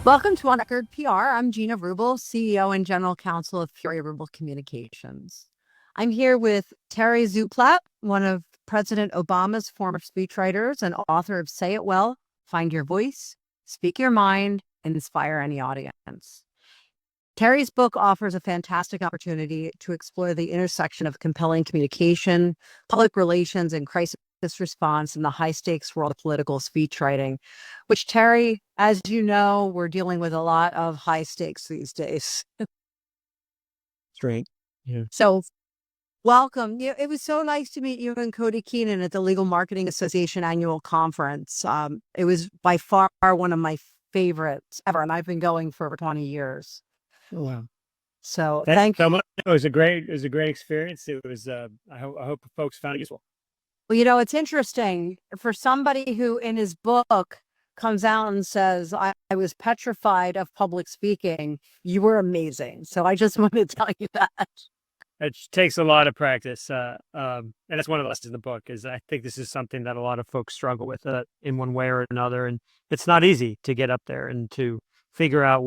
Welcome to On Record PR. I'm Gina Rubel, CEO and General Counsel of Furia Rubel Communications. I'm here with Terry Szuplat, one of President Obama's former speechwriters and author of Say It Well, Find Your Voice, Speak Your Mind, and Inspire Any Audience. Terry's book offers a fantastic opportunity to explore the intersection of compelling communication, public relations, and crisis response in the high-stakes world of political speechwriting, which, Terry, as you know, we're dealing with a lot of high stakes these days. Straight. Yeah. So welcome. It was so nice to meet you and Cody Keenan at the Legal Marketing Association annual conference. It was by far one of my favorites ever, and I've been going for over 20 years. Oh, wow. So thank you so much. It was a great experience. It was, I hope folks found it useful. Well, it's interesting for somebody who in his book comes out and says, I was petrified of public speaking. You were amazing. So I just wanted to tell you that. It takes a lot of practice. And that's one of the lessons in the book is I think this is something that a lot of folks struggle with in one way or another. And it's not easy to get up there and to figure out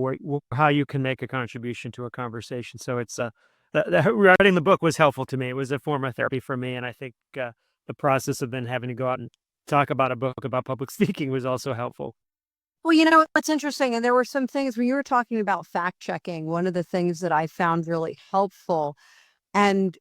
how you can make a contribution to a conversation. So it's writing the book was helpful to me. It was a form of therapy for me. And I think the process of then having to go out and talk about a book about public speaking was also helpful. Well, it's interesting. And there were some things when you were talking about fact checking, one of the things that I found really helpful and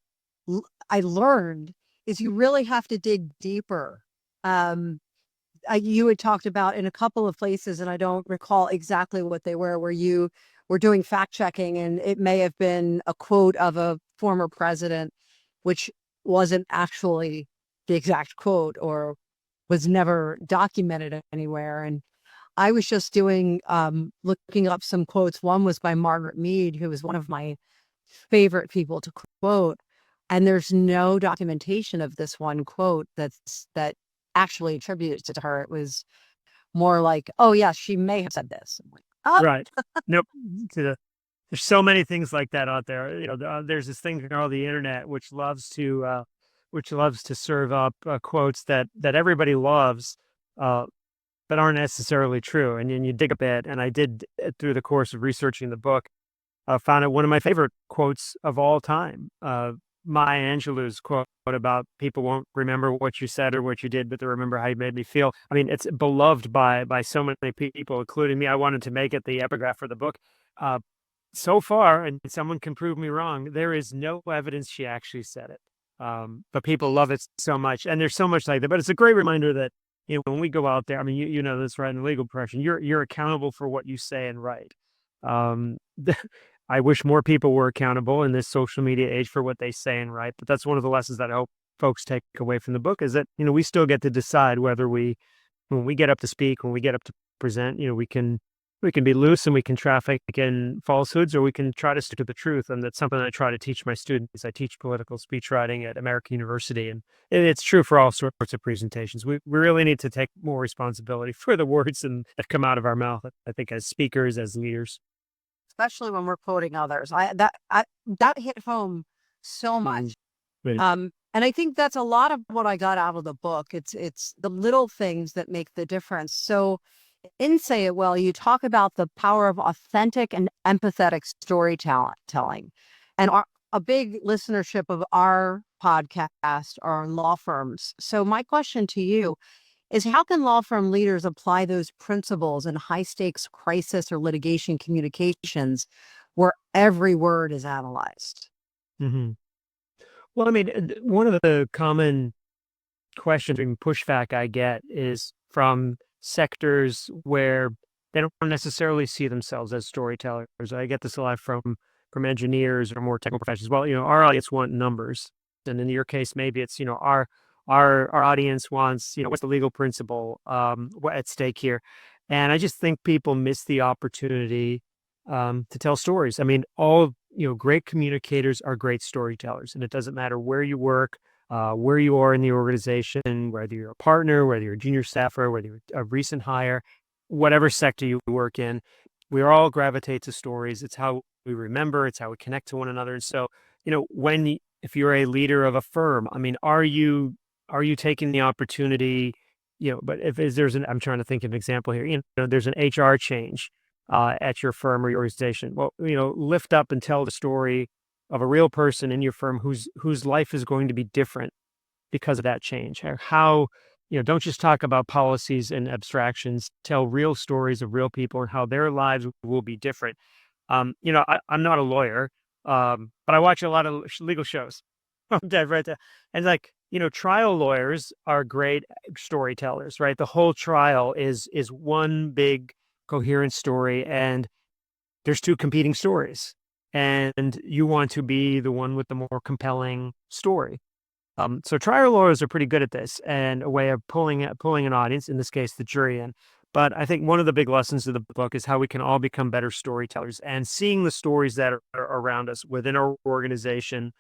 I learned is you really have to dig deeper. You had talked about in a couple of places, and I don't recall exactly what they were, where you were doing fact checking, and it may have been a quote of a former president, which wasn't actually the exact quote or was never documented anywhere. And I was just looking up some quotes. One was by Margaret Mead, who was one of my favorite people to quote. And there's no documentation of this one quote that actually attributed to her. It was more like, oh, yeah, she may have said this. I'm like, oh. Right. Nope. There's so many things like that out there. There's this thing called the internet, which loves to serve up quotes that everybody loves, but aren't necessarily true. And then you dig a bit, and I did through the course of researching the book, found it one of my favorite quotes of all time. Maya Angelou's quote about people won't remember what you said or what you did, but they remember how you made me feel. I mean, it's beloved by so many people, including me. I wanted to make it the epigraph for the book. So far, and someone can prove me wrong, there is no evidence she actually said it. But people love it so much, and there's so much like that. But it's a great reminder that when we go out there, I mean, you know this, right? In the legal profession, you're accountable for what you say and write. I wish more people were accountable in this social media age for what they say and write. But that's one of the lessons that I hope folks take away from the book is that we still get to decide whether when we get up to speak, when we get up to present, we can be loose and we can traffic in falsehoods, or we can try to stick to the truth. And that's something I try to teach my students. I teach political speech writing at American University, and it's true for all sorts of presentations. We really need to take more responsibility for the words that come out of our mouth, I think, as speakers, as leaders. Especially when we're quoting others. That hit home so much. Right. And I think that's a lot of what I got out of the book. It's the little things that make the difference. So in Say It Well, you talk about the power of authentic and empathetic storytelling. And a big listenership of our podcast are law firms. So my question to you is, how can law firm leaders apply those principles in high stakes crisis or litigation communications where every word is analyzed? Mm-hmm. Well, I mean, one of the common questions and pushback I get is from sectors where they don't necessarily see themselves as storytellers. I get this a lot from engineers or more technical professionals. Well, our audience want numbers. And in your case, maybe it's, our audience wants, what's the legal principle what at stake here? And I just think people miss the opportunity to tell stories. I mean, all, great communicators are great storytellers, and it doesn't matter where you work, where you are in the organization, whether you're a partner, whether you're a junior staffer, whether you're a recent hire, whatever sector you work in, we all gravitate to stories. It's how we remember, it's how we connect to one another. And so, if you're a leader of a firm, I mean, are you taking the opportunity, but if there's I'm trying to think of an example here, there's an HR change. at your firm or your organization. Well, lift up and tell the story of a real person in your firm whose life is going to be different because of that change. Or how, don't just talk about policies and abstractions. Tell real stories of real people and how their lives will be different. I'm not a lawyer, but I watch a lot of legal shows. Right there. And like, trial lawyers are great storytellers, right? The whole trial is one big coherent story, and there's two competing stories, and you want to be the one with the more compelling story. So trial lawyers are pretty good at this, and a way of pulling an audience, in this case, the jury in. But I think one of the big lessons of the book is how we can all become better storytellers, and seeing the stories that are around us within our organization.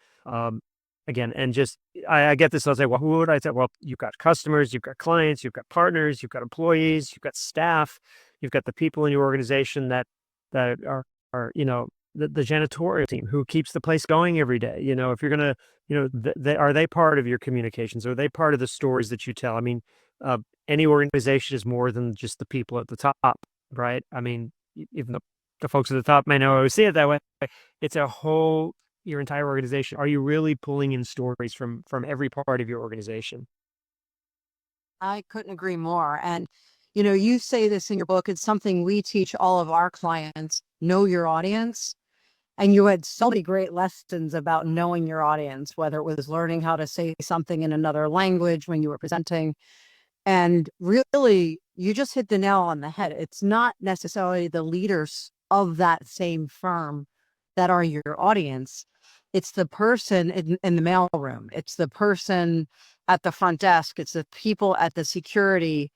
Again, and just I get this. I was like, well, who would I say? Well, you've got customers, you've got clients, you've got partners, you've got employees, you've got staff, you've got the people in your organization that are the janitorial team who keeps the place going every day. If you're gonna, are they part of your communications? Are they part of the stories that you tell? I mean, uh, any organization is more than just the people at the top, right? I mean, even the folks at the top may not always see it that way. It's a whole your entire organization. Are you really pulling in stories from every part of your organization? I couldn't agree more. And, you say this in your book. It's something we teach all of our clients: know your audience. And you had so many great lessons about knowing your audience, whether it was learning how to say something in another language when you were presenting. And really, you just hit the nail on the head. It's not necessarily the leaders of that same firm that are your audience. It's the person in the mailroom. It's the person at the front desk. It's the people at the security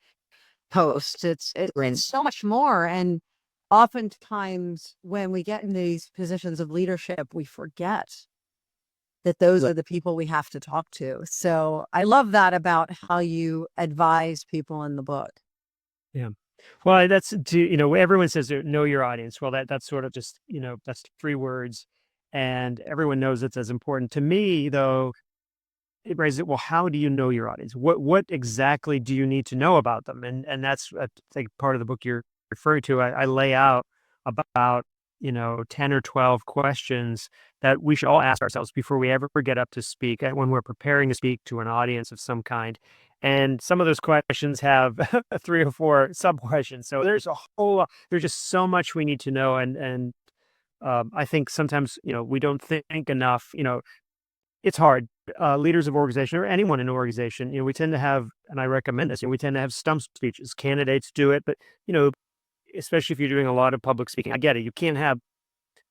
post. It's so much more. And oftentimes when we get in these positions of leadership, we forget that those are the people we have to talk to. So I love that about how you advise people in the book. Yeah. Well, that's everyone says know your audience. Well, that's sort of just, that's three words, and everyone knows it's as important. To me, though, it raises it. Well, how do you know your audience? What exactly do you need to know about them? And that's, I think, part of the book you're referring to. I lay out about 10 or 12 questions that we should all ask ourselves before we ever get up to speak, when we're preparing to speak to an audience of some kind. And some of those questions have three or four sub questions. So there's a whole lot, there's just so much we need to know. And I think sometimes we don't think enough. It's hard. Leaders of organization, or anyone in an organization, we tend to have, and I recommend this, we tend to have stump speeches. Candidates do it, but especially if you're doing a lot of public speaking, I get it. You can't have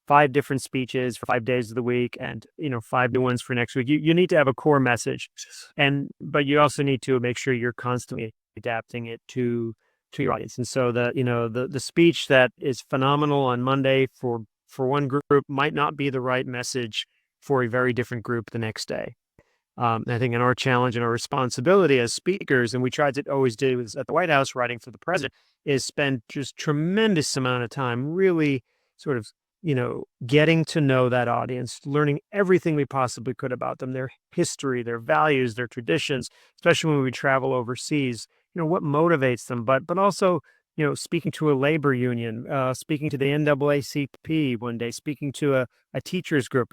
5 different speeches for 5 days of the week, and 5 new ones for next week. You need to have a core message, but you also need to make sure you're constantly adapting it to your audience. And so the speech that is phenomenal on Monday for one group might not be the right message for a very different group the next day. I think in our challenge and our responsibility as speakers, and we tried to always do is at the White House writing for the president, is spend just tremendous amount of time really sort of, getting to know that audience, learning everything we possibly could about them, their history, their values, their traditions, especially when we travel overseas, what motivates them, but also, speaking to a labor union, speaking to the NAACP one day, speaking to a teachers group,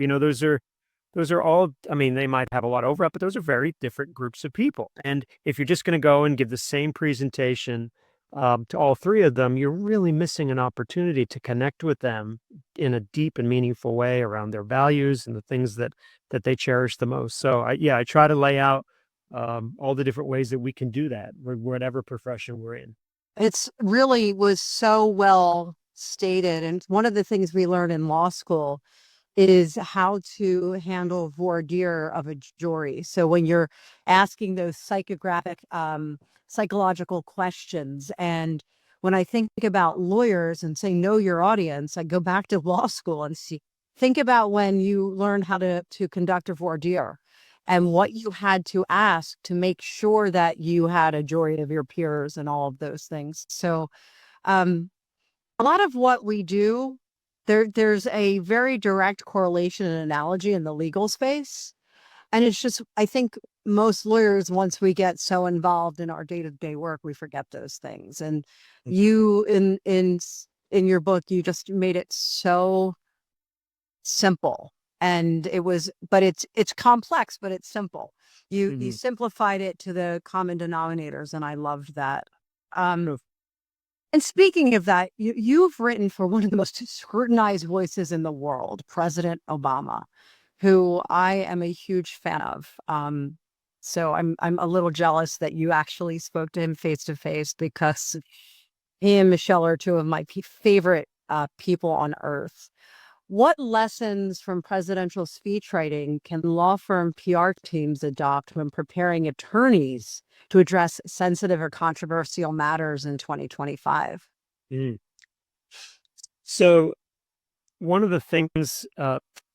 those are all, I mean, they might have a lot of overlap, but those are very different groups of people. And if you're just going to go and give the same presentation to all three of them, you're really missing an opportunity to connect with them in a deep and meaningful way around their values and the things that they cherish the most. So I try to lay out all the different ways that we can do that, whatever profession we're in. It's really was so well stated. And one of the things we learned in law school is how to handle voir dire of a jury. So when you're asking those psychological questions, and when I think about lawyers and say know your audience, I go back to law school and think about when you learned how to conduct a voir dire and what you had to ask to make sure that you had a jury of your peers and all of those things. So um, a lot of what we do, there's a very direct correlation and analogy in the legal space. And it's just, I think most lawyers, once we get so involved in our day-to-day work, we forget those things. And you in your book, you just made it so simple. And it's complex, but it's simple. You Mhm. simplified it to the common denominators, and I loved that. Um, and speaking of that, you've written for one of the most scrutinized voices in the world, President Obama, who I am a huge fan of. So I'm a little jealous that you actually spoke to him face to face, because he and Michelle are two of my favorite people on earth. What lessons from presidential speech writing can law firm PR teams adopt when preparing attorneys to address sensitive or controversial matters in 2025? Mm. So one of the things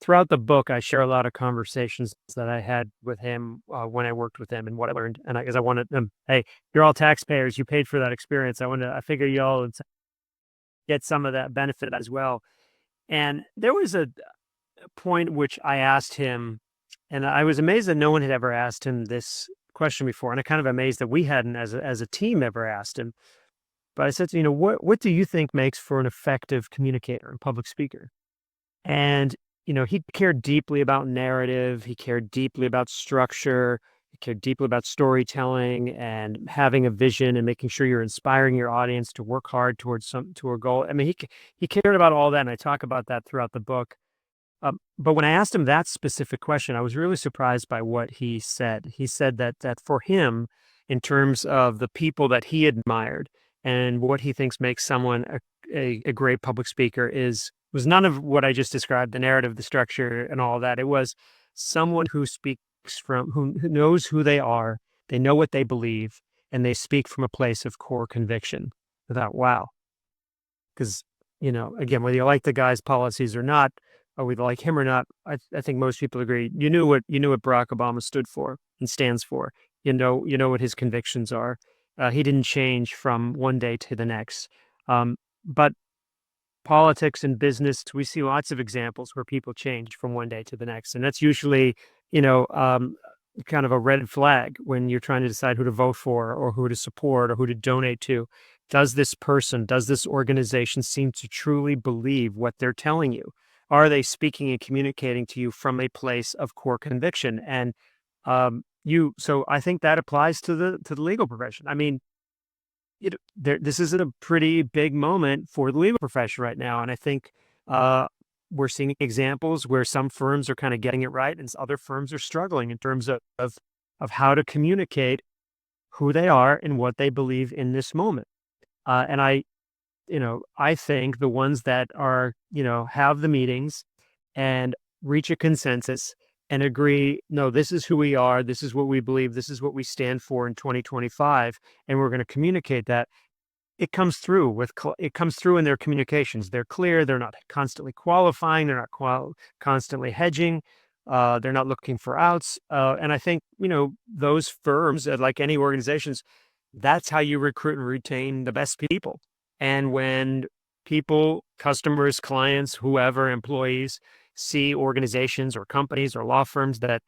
throughout the book, I share a lot of conversations that I had with him when I worked with him and what I learned. And because I wanted them, hey, you're all taxpayers, you paid for that experience. I figure you all would get some of that benefit as well. And there was a point which I asked him, and I was amazed that no one had ever asked him this question before, and I kind of amazed that we hadn't, as a team, ever asked him. But I said, what do you think makes for an effective communicator and public speaker? And, he cared deeply about narrative. He cared deeply about structure. He cared deeply about storytelling and having a vision and making sure you're inspiring your audience to work hard to a goal. I mean, he cared about all that. And I talk about that throughout the book. But when I asked him that specific question, I was really surprised by what he said. He said that for him, in terms of the people that he admired and what he thinks makes someone a great public speaker was none of what I just described, the narrative, the structure, and all that. It was someone who speaks who knows who they are, they know what they believe, and they speak from a place of core conviction. I thought, wow, because, again, whether you like the guy's policies or not, or whether you like him or not, I think most people agree. You knew what Barack Obama stood for and stands for. You know what his convictions are. He didn't change from one day to the next. But politics and business, we see lots of examples where people change from one day to the next, and that's usually, you know, um, kind of a red flag when you're trying to decide who to vote for or who to support or who to donate to. Does this organization seem to truly believe what they're telling you? Are they speaking and communicating to you from a place of core conviction? And so I think that applies to the legal profession. I mean, this is a pretty big moment for the legal profession right now, and I think uh, we're seeing examples where some firms are kind of getting it right, and other firms are struggling in terms of how to communicate who they are and what they believe in this moment. And I think the ones that are, have the meetings and reach a consensus and agree, no, this is who we are, this is what we believe, this is what we stand for in 2025, and we're going to communicate that. It comes through in their communications. They're clear. They're not constantly qualifying. They're not constantly hedging. They're not looking for outs. And I think, those firms, like any organizations, that's how you recruit and retain the best people. And when people, customers, clients, whoever, employees see organizations or companies or law firms that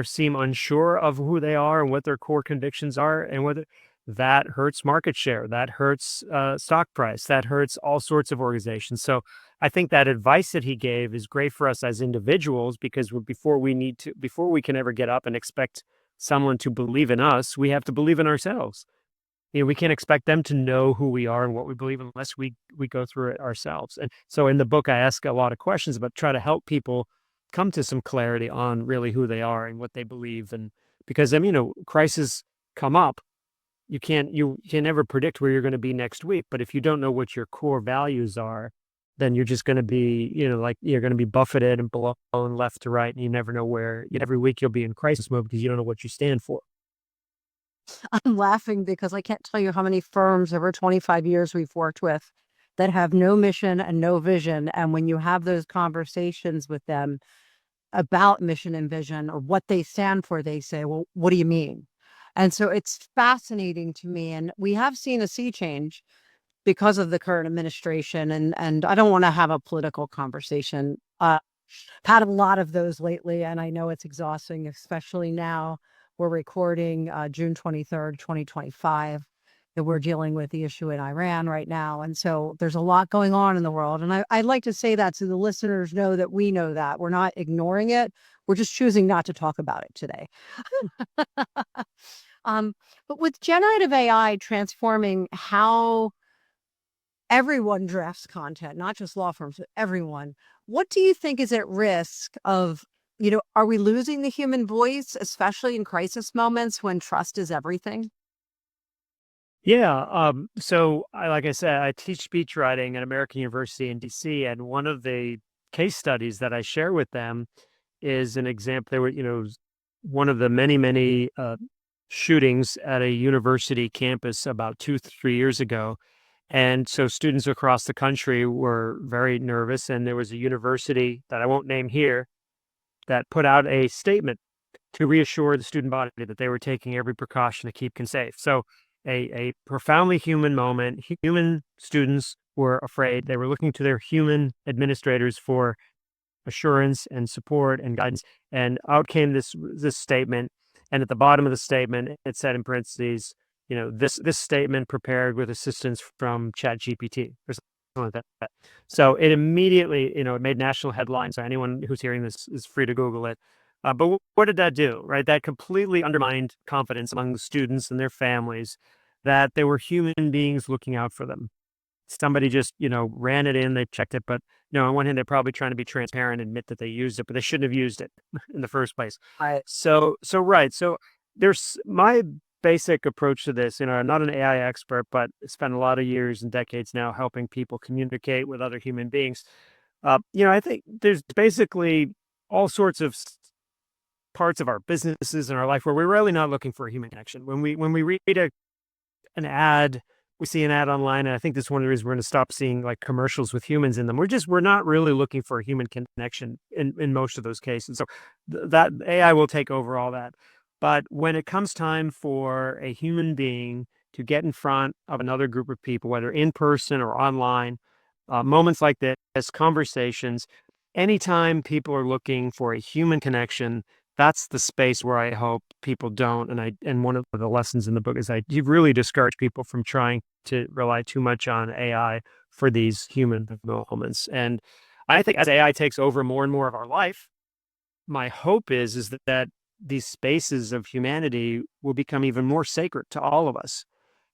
seem unsure of who they are and what their core convictions are, and whether that hurts market share, that hurts stock price, that hurts all sorts of organizations. So I think that advice that he gave is great for us as individuals, because before we can ever get up and expect someone to believe in us, we have to believe in ourselves. We can't expect them to know who we are and what we believe unless we go through it ourselves. And so in the book, I ask a lot of questions about try to help people come to some clarity on really who they are and what they believe. And because crises come up, you can never predict where you're going to be next week. But if you don't know what your core values are, then you're just going to be, like you're going to be buffeted and blown left to right, and you never know where. Every week you'll be in crisis mode because you don't know what you stand for. I'm laughing because I can't tell you how many firms over 25 years we've worked with that have no mission and no vision. And when you have those conversations with them about mission and vision or what they stand for, they say, well, what do you mean? And so it's fascinating to me. And we have seen a sea change because of the current administration. And I don't want to have a political conversation. Had a lot of those lately, and I know it's exhausting, especially now we're recording June 23rd, 2025. that we're dealing with the issue in Iran right now. And so there's a lot going on in the world. And I'd like to say that so the listeners know that we know that. We're not ignoring it. We're just choosing not to talk about it today. um, but with generative AI transforming how everyone drafts content, not just law firms, but everyone, what do you think is at risk of, are we losing the human voice, especially in crisis moments when trust is everything? Yeah. So like I said, I teach speech writing at American University in DC, and one of the case studies that I share with them is an example. There were, one of the many, many shootings at a university campus about 2, 3 years ago. And so students across the country were very nervous. And there was a university that I won't name here that put out a statement to reassure the student body that they were taking every precaution to keep them safe. So a profoundly human moment. Human students were afraid. They were looking to their human administrators for assurance and support and guidance. And out came this statement. And at the bottom of the statement, it said in parentheses, this statement prepared with assistance from ChatGPT or something like that. So it immediately, it made national headlines. So anyone who's hearing this is free to Google it. But what did that do, right? That completely undermined confidence among the students and their families that there were human beings looking out for them. Somebody just, ran it in, they checked it, but on one hand, they're probably trying to be transparent, admit that they used it, but they shouldn't have used it in the first place. I Right. So there's my basic approach to this. I'm not an AI expert, but spent a lot of years and decades now helping people communicate with other human beings. I think there's basically all sorts of parts of our businesses and our life where we're really not looking for a human connection. When we read an ad, we see an ad online, and I think this is one of the reasons we're going to stop seeing like commercials with humans in them. We're not really looking for a human connection in most of those cases. So that AI will take over all that. But when it comes time for a human being to get in front of another group of people, whether in person or online, moments like this, conversations, anytime people are looking for a human connection, that's the space where I hope people don't. And one of the lessons in the book is you really discourage people from trying to rely too much on AI for these human moments. And I think as AI takes over more and more of our life, my hope is that these spaces of humanity will become even more sacred to all of us.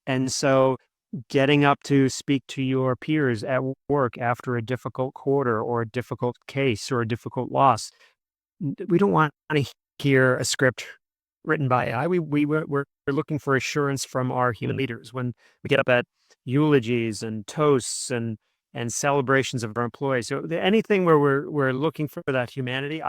And so getting up to speak to your peers at work after a difficult quarter or a difficult case or a difficult loss, we don't want to hear a script written by AI. We're looking for assurance from our human leaders when we get up at eulogies and toasts and celebrations of our employees. So anything where we're looking for that humanity,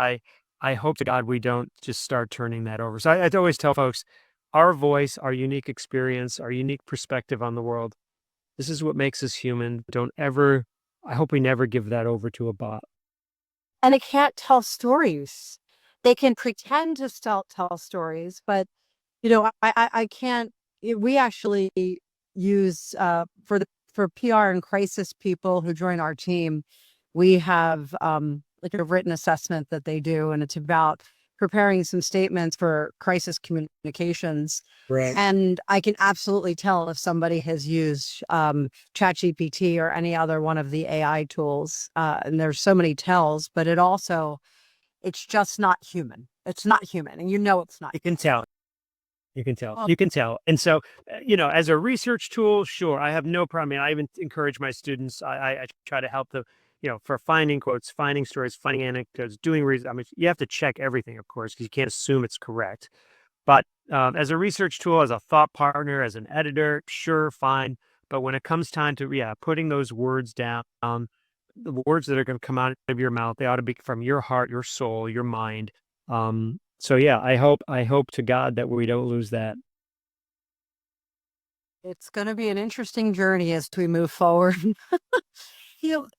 I hope to God we don't just start turning that over. So I always tell folks, our voice, our unique experience, our unique perspective on the world, this is what makes us human. I hope we never give that over to a bot. And they can't tell stories. They can pretend to tell stories, but I can't. We actually use for PR and crisis people who join our team. We have like a written assessment that they do, and it's about preparing some statements for crisis communications. Right. And I can absolutely tell if somebody has used ChatGPT or any other one of the AI tools. And there's so many tells, but it's just not human. It's not human. And it's not. You can tell. You can tell. Well, You can tell. And so, as a research tool, sure, I have no problem. I mean, I even encourage my students. I try to help them, for finding quotes, finding stories, finding anecdotes, doing research. I mean, you have to check everything, of course, because you can't assume it's correct. But as a research tool, as a thought partner, as an editor, sure, fine. But when it comes time to, putting those words down, the words that are going to come out of your mouth, they ought to be from your heart, your soul, your mind. So yeah, I hope to God that we don't lose that. it's going to be an interesting journey as we move forward.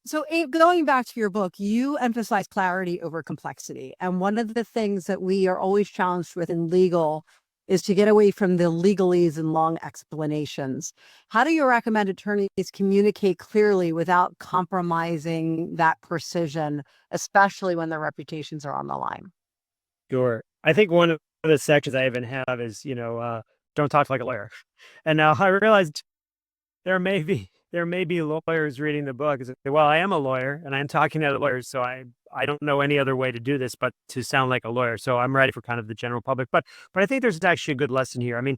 So going back to your book, you emphasize clarity over complexity. And one of the things that we are always challenged with in legal is to get away from the legalese and long explanations. How do you recommend attorneys communicate clearly without compromising that precision, especially when their reputations are on the line? Sure. I think one of the sections I even have is, don't talk like a lawyer. And now I realized there may be lawyers reading the book and say, well, I am a lawyer and I'm talking to other lawyers, so I don't know any other way to do this but to sound like a lawyer. So I'm ready for kind of the general public. But I think there's actually a good lesson here. I mean,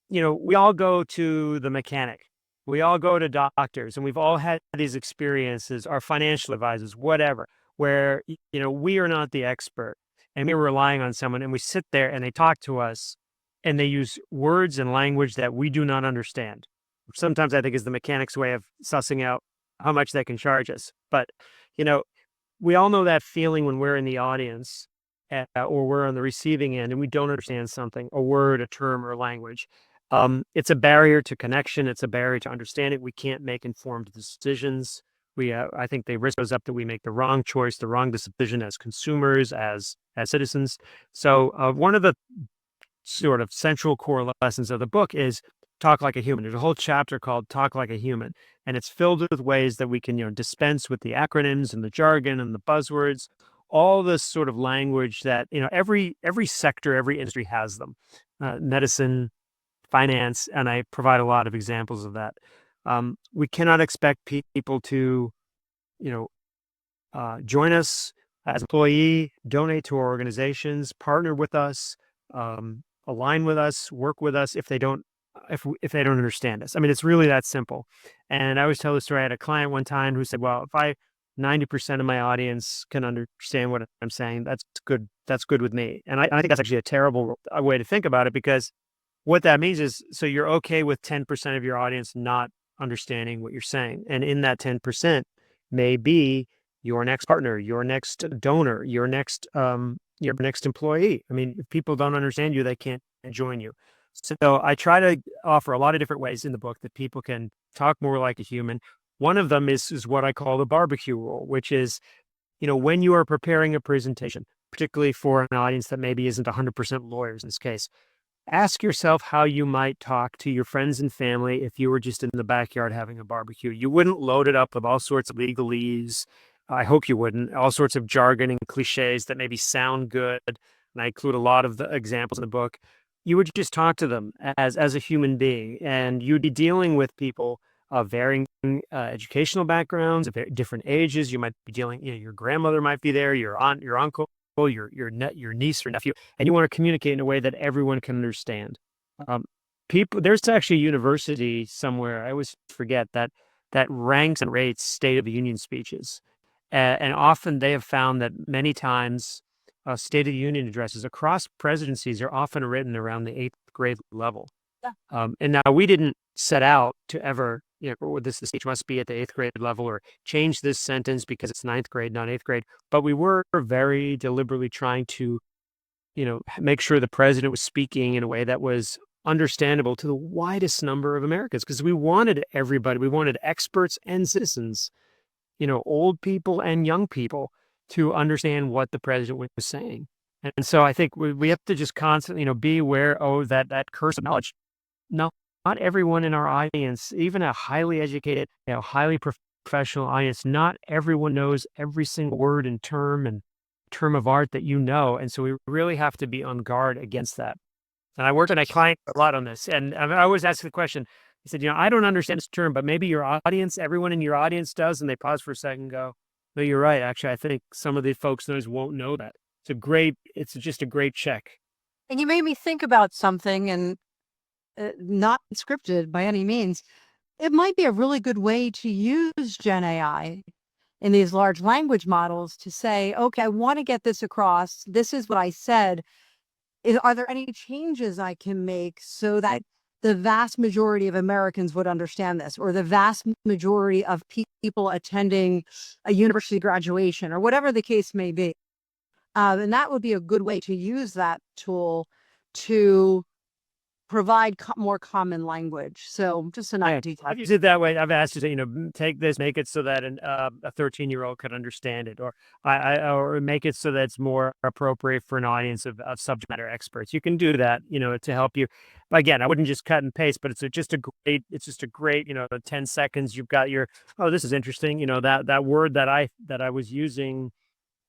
we all go to the mechanic. We all go to doctors, and we've all had these experiences, our financial advisors, whatever, where, we are not the expert and we're relying on someone, and we sit there and they talk to us and they use words and language that we do not understand. Which sometimes I think is the mechanic's way of sussing out how much they can charge us. But, you know, we all know that feeling when we're in the audience, or we're on the receiving end and we don't understand something, a word, a term, or language. It's a barrier to connection. It's a barrier to understanding. We can't make informed decisions. I think the risk goes up that we make the wrong choice, the wrong decision as consumers, as citizens. So one of the sort of central core lessons of the book is talk like a human. There's a whole chapter called Talk Like a Human, and it's filled with ways that we can, dispense with the acronyms and the jargon and the buzzwords, all this sort of language that, every sector, every industry has them. Medicine, finance, and I provide a lot of examples of that. We cannot expect people to, you know, join us as employee, donate to our organizations, partner with us, align with us, work with us if they don't understand us. I mean, it's really that simple. And I always tell the story. I had a client one time who said, "Well, if 90% of my audience can understand what I'm saying, that's good. That's good with me." And I think that's actually a terrible way to think about it, because what that means is, so you're okay with 10% of your audience not understanding what you're saying. And in that 10% may be your next partner, your next donor, your next employee. I mean, if people don't understand you, they can't join you. So I try to offer a lot of different ways in the book that people can talk more like a human. One of them is what I call the barbecue rule, which is, when you are preparing a presentation, particularly for an audience that maybe isn't 100% lawyers in this case, ask yourself how you might talk to your friends and family if you were just in the backyard having a barbecue. You wouldn't load it up with all sorts of legalese. I hope you wouldn't. All sorts of jargon and cliches that maybe sound good. And I include a lot of the examples in the book. You would just talk to them as a human being, and you'd be dealing with people of varying educational backgrounds, of different ages. You might be dealing, your grandmother might be there, your aunt, your uncle, your niece or nephew, and you want to communicate in a way that everyone can understand. There's actually a university somewhere, I always forget, that ranks and rates State of the Union speeches, and often they have found that many times State of the Union addresses across presidencies are often written around the 8th grade level. And now we didn't set out to ever, the speech must be at the 8th grade level, or change this sentence because it's 9th grade, not 8th grade. But we were very deliberately trying to, make sure the president was speaking in a way that was understandable to the widest number of Americans, because we wanted everybody, we wanted experts and citizens, old people and young people, to understand what the president was saying. And so I think we have to just constantly, be aware, that curse of knowledge. No, not everyone in our audience, even a highly educated, highly professional audience, not everyone knows every single word and term of art that you know. And so we really have to be on guard against that. And I worked with a client a lot on this. And I always ask the question, he said, I don't understand this term, but maybe your audience, everyone in your audience does. And they pause for a second and go, no, you're right. Actually, I think some of the folks won't know that. It's just a great check. And you made me think about something, and not scripted by any means. It might be a really good way to use Gen AI in these large language models to say, okay, I want to get this across. This is what I said. Are there any changes I can make so that the vast majority of Americans would understand this, or the vast majority of people attending a university graduation, or whatever the case may be? And that would be a good way to use that tool to provide more common language. So just an idea. I've used it that way. I've asked you to, take this, make it so that a 13-year-old could understand it, or make it so that it's more appropriate for an audience of subject matter experts. You can do that, to help you. But again, I wouldn't just cut and paste, but it's just a great, 10 seconds. You've got this is interesting. That word that I was using,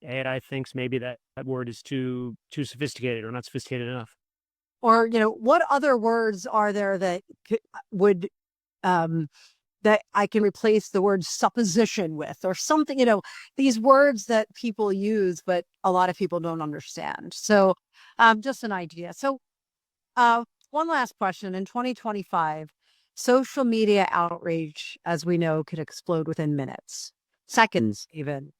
AI thinks maybe that word is too sophisticated or not sophisticated enough. Or, what other words are there that would, that I can replace the word supposition with, or something, these words that people use, but a lot of people don't understand. So, just an idea. So, one last question. In 2025, social media outrage, as we know, could explode within minutes, seconds, even.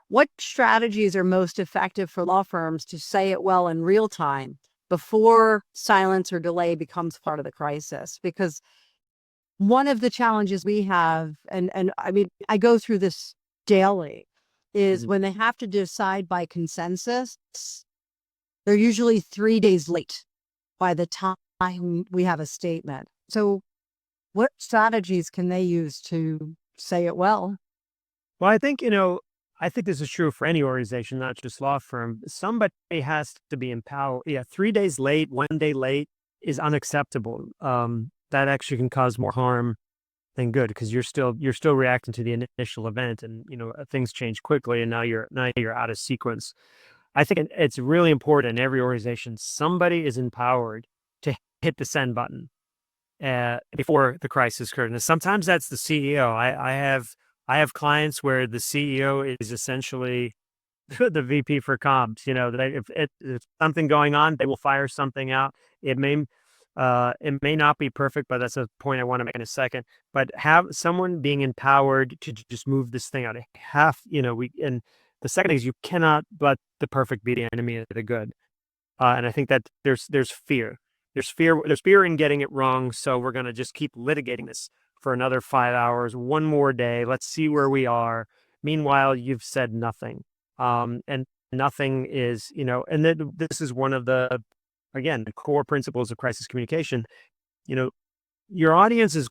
What strategies are most effective for law firms to say it well in real time before silence or delay becomes part of the crisis? Because one of the challenges we have, and I mean, I go through this daily, is when they have to decide by consensus, they're usually 3 days late by the time we have a statement. So what strategies can they use to say it well? Well, I think this is true for any organization, not just law firm. Somebody has to be empowered. Yeah, 3 days late, 1 day late is unacceptable. That actually can cause more harm than good because you're still reacting to the initial event, and things change quickly, and now you're out of sequence. I think it's really important in every organization. Somebody is empowered to hit the send button before the crisis occurred. And sometimes that's the CEO. I have clients where the CEO is essentially the VP for comms. If something going on, they will fire something out. It may not be perfect, but that's a point I want to make in a second. But have someone being empowered to just move this thing out. And the second thing is you cannot let the perfect be the enemy of the good. And I think that there's fear. There's fear in getting it wrong. So we're going to just keep litigating this for another 5 hours, one more day. Let's see where we are. Meanwhile, you've said nothing. And nothing is, this is one of again, the core principles of crisis communication. You know, your audience is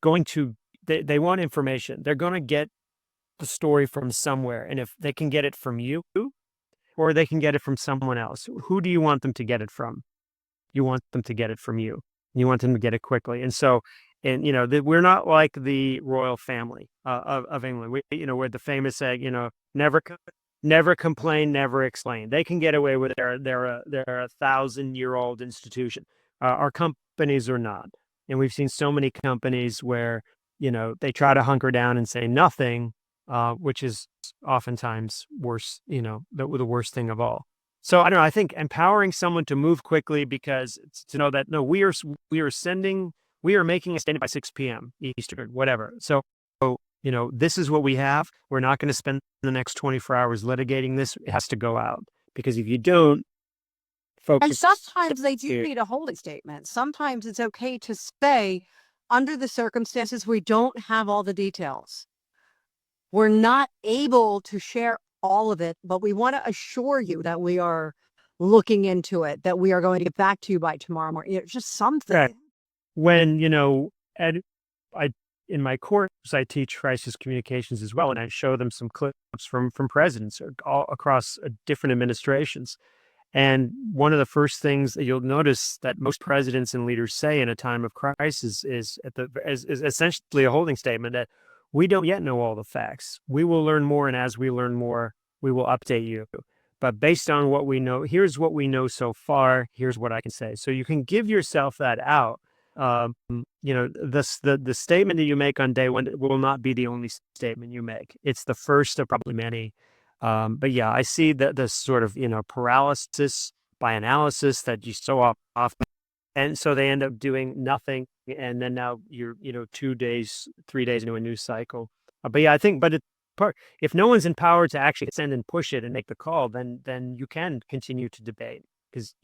they want information. They're going to get the story from somewhere. And if they can get it from you or they can get it from someone else, who do you want them to get it from? You want them to get it from you. You want them to get it quickly. And so, we're not like the royal family of England. We're the famous saying, never complain, never explain. They can get away with it. They're a 1,000-year-old institution. Our companies are not. And we've seen so many companies where, they try to hunker down and say nothing, which is oftentimes worse, the worst thing of all. So I don't know. I think empowering someone to move quickly because to know that no, we are making a statement by 6 p.m. Eastern, whatever. So this is what we have. We're not going to spend the next 24 hours litigating this. It has to go out because if you don't, folks. And sometimes they do need a holding statement. Sometimes it's okay to say, under the circumstances, we don't have all the details. We're not able to share all of it, but we want to assure you that we are looking into it, that we are going to get back to you by tomorrow morning. Just something. Right. When, I in my course, I teach crisis communications as well, and I show them some clips from presidents all across different administrations. And one of the first things that you'll notice that most presidents and leaders say in a time of crisis is essentially a holding statement that we don't yet know all the facts. We will learn more, and as we learn more, we will update you. But based on what we know, here's what we know so far. Here's what I can say. So you can give yourself that out. The statement that you make on day one will not be the only statement you make. It's the first of probably many. But yeah, I see the sort of, paralysis by analysis that you so often, and so they end up doing nothing. And then now you're, 2 days, 3 days into a news cycle. But yeah, I think, if no one's empowered to actually send and push it and make the call, then you can continue to debate because,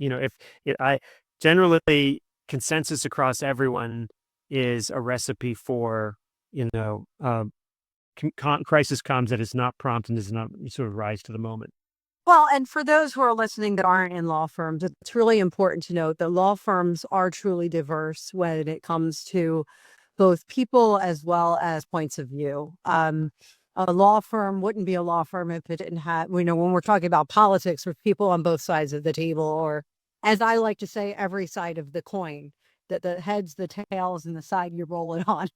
I generally consensus across everyone is a recipe for, crisis comms that is not prompt and does not sort of rise to the moment. Well, and for those who are listening that aren't in law firms, it's really important to note that law firms are truly diverse when it comes to both people as well as points of view. A law firm wouldn't be a law firm if it didn't have, when we're talking about politics with people on both sides of the table, or as I like to say, every side of the coin, that the heads, the tails, and the side you roll it on.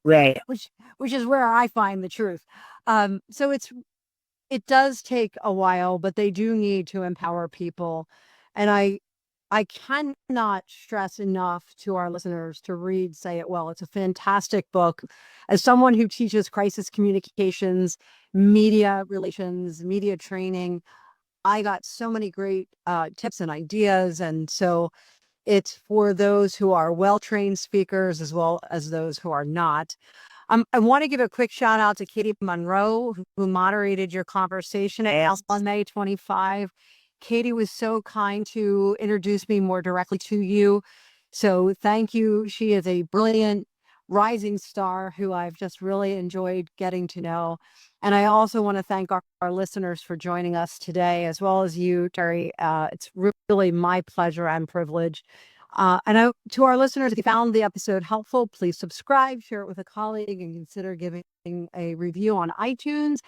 Right. Which is where I find the truth. So it does take a while, but they do need to empower people. And I cannot stress enough to our listeners to read Say It Well. It's a fantastic book. As someone who teaches crisis communications, media relations, media training, I got so many great tips and ideas. And so it's for those who are well-trained speakers as well as those who are not. I want to give a quick shout out to Katie Monroe, who moderated your conversation at ALS on May 25. Katie was so kind to introduce me more directly to you. So thank you. She is a brilliant rising star who I've just really enjoyed getting to know. And I also want to thank our listeners for joining us today, as well as you, Terry. It's really my pleasure and privilege. To our listeners, if you found the episode helpful, please subscribe, share it with a colleague, and consider giving a review on iTunes.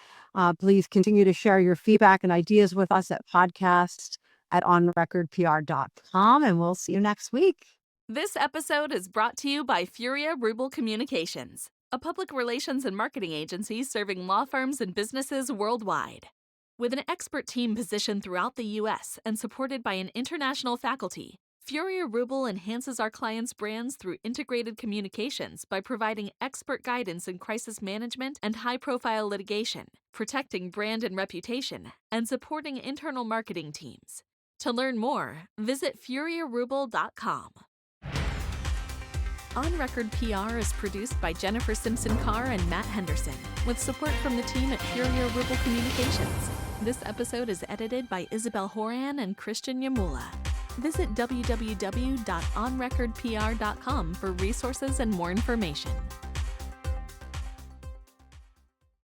Please continue to share your feedback and ideas with us at podcast@onrecordpr.com, and we'll see you next week. This episode is brought to you by Furia Rubel Communications, a public relations and marketing agency serving law firms and businesses worldwide. With an expert team positioned throughout the U.S. and supported by an international faculty, Furia Rubel enhances our clients' brands through integrated communications by providing expert guidance in crisis management and high-profile litigation, protecting brand and reputation, and supporting internal marketing teams. To learn more, visit furiarubel.com. On Record PR is produced by Jennifer Simpson-Carr and Matt Henderson, with support from the team at Furia Rubel Communications. This episode is edited by Isabel Horan and Christian Yamula. Visit www.onrecordpr.com for resources and more information.